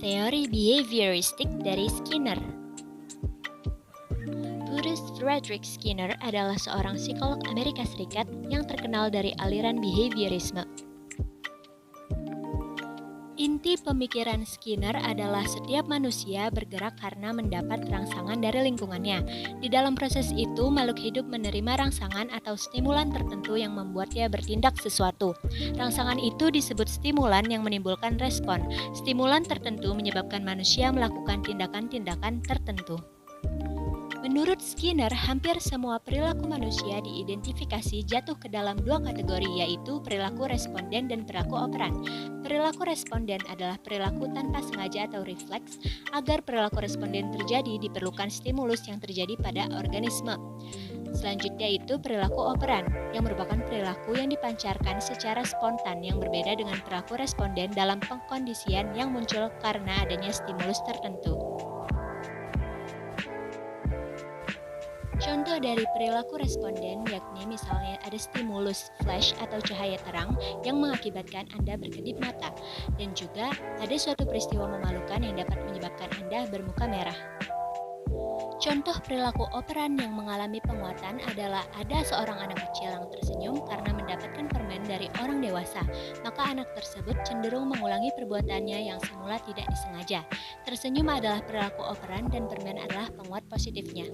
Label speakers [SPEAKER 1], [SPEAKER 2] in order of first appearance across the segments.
[SPEAKER 1] Teori behavioristik dari Skinner. Bruce Frederick Skinner adalah seorang psikolog Amerika Serikat yang terkenal dari aliran behaviorisme. Inti pemikiran Skinner adalah setiap manusia bergerak karena mendapat rangsangan dari lingkungannya. Di dalam proses itu, makhluk hidup menerima rangsangan atau stimulan tertentu yang membuatnya bertindak sesuatu. Rangsangan itu disebut stimulan yang menimbulkan respon. Stimulan tertentu menyebabkan manusia melakukan tindakan-tindakan tertentu. Menurut Skinner, hampir semua perilaku manusia diidentifikasi jatuh ke dalam dua kategori, yaitu perilaku responden dan perilaku operan. Perilaku responden adalah perilaku tanpa sengaja atau refleks. Agar perilaku responden terjadi, diperlukan stimulus yang terjadi pada organisme. Selanjutnya itu perilaku operan, yang merupakan perilaku yang dipancarkan secara spontan yang berbeda dengan perilaku responden dalam pengkondisian yang muncul karena adanya stimulus tertentu. Contoh dari perilaku responden yakni misalnya ada stimulus flash atau cahaya terang yang mengakibatkan Anda berkedip mata, dan juga ada suatu peristiwa memalukan yang dapat menyebabkan Anda bermuka merah. Contoh perilaku operan yang mengalami penguatan adalah ada seorang anak kecil yang tersenyum karena mendapatkan permen dari orang dewasa, maka anak tersebut cenderung mengulangi perbuatannya yang semula tidak disengaja. Tersenyum adalah perilaku operan dan permen adalah penguat positifnya.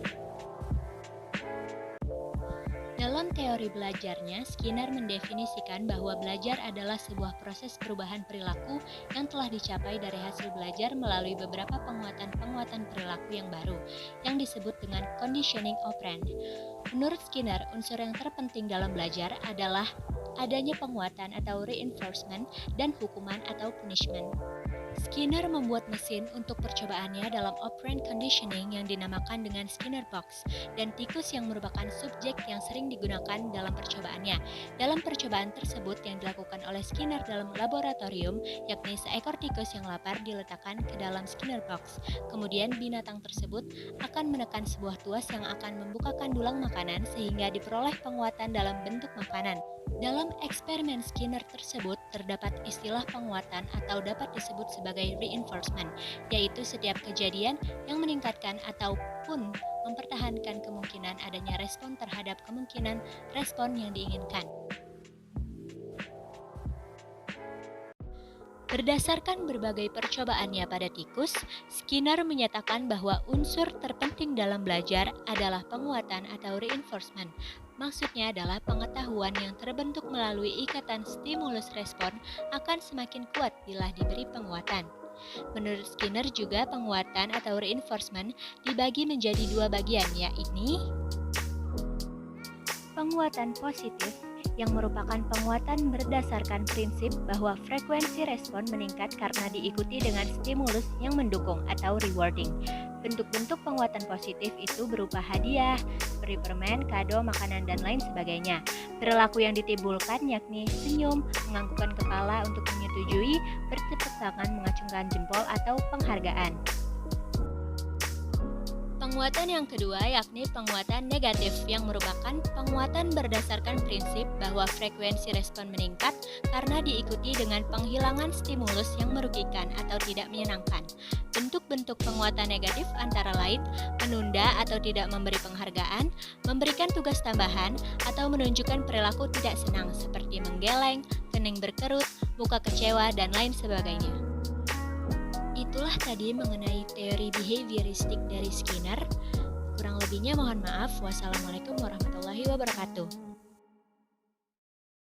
[SPEAKER 1] Dalam teori belajarnya, Skinner mendefinisikan bahwa belajar adalah sebuah proses perubahan perilaku yang telah dicapai dari hasil belajar melalui beberapa penguatan-penguatan perilaku yang baru, yang disebut dengan conditioning operand. Menurut Skinner, unsur yang terpenting dalam belajar adalah adanya penguatan atau reinforcement dan hukuman atau punishment. Skinner membuat mesin untuk percobaannya dalam operant conditioning yang dinamakan dengan Skinner Box, dan tikus yang merupakan subjek yang sering digunakan dalam percobaannya. Dalam percobaan tersebut yang dilakukan oleh Skinner dalam laboratorium, yakni seekor tikus yang lapar diletakkan ke dalam Skinner Box. Kemudian binatang tersebut akan menekan sebuah tuas yang akan membukakan dulang makanan sehingga diperoleh penguatan dalam bentuk makanan. Dalam eksperimen Skinner tersebut terdapat istilah penguatan atau dapat disebut sebagai reinforcement, yaitu setiap kejadian yang meningkatkan ataupun mempertahankan kemungkinan adanya respon terhadap kemungkinan respon yang diinginkan. Berdasarkan berbagai percobaannya pada tikus, Skinner menyatakan bahwa unsur terpenting dalam belajar adalah penguatan atau reinforcement. Maksudnya adalah pengetahuan yang terbentuk melalui ikatan stimulus-respon akan semakin kuat bila diberi penguatan. Menurut Skinner juga penguatan atau reinforcement dibagi menjadi dua bagian, yaitu penguatan positif yang merupakan penguatan berdasarkan prinsip bahwa frekuensi respon meningkat karena diikuti dengan stimulus yang mendukung atau rewarding. Bentuk-bentuk penguatan positif itu berupa hadiah, beri permen, kado, makanan, dan lain sebagainya. Perilaku yang ditimbulkan yakni senyum, menganggukkan kepala untuk menyetujui, bertepuk tangan, mengacungkan jempol, atau penghargaan. Penguatan yang kedua yakni penguatan negatif yang merupakan penguatan berdasarkan prinsip bahwa frekuensi respon meningkat karena diikuti dengan penghilangan stimulus yang merugikan atau tidak menyenangkan. Bentuk-bentuk penguatan negatif antara lain menunda atau tidak memberi penghargaan, memberikan tugas tambahan, atau menunjukkan perilaku tidak senang seperti menggeleng, kening berkerut, muka kecewa, dan lain sebagainya. Itulah tadi mengenai teori behavioristik dari Skinner. Kurang lebihnya mohon maaf. Wassalamualaikum warahmatullahi wabarakatuh.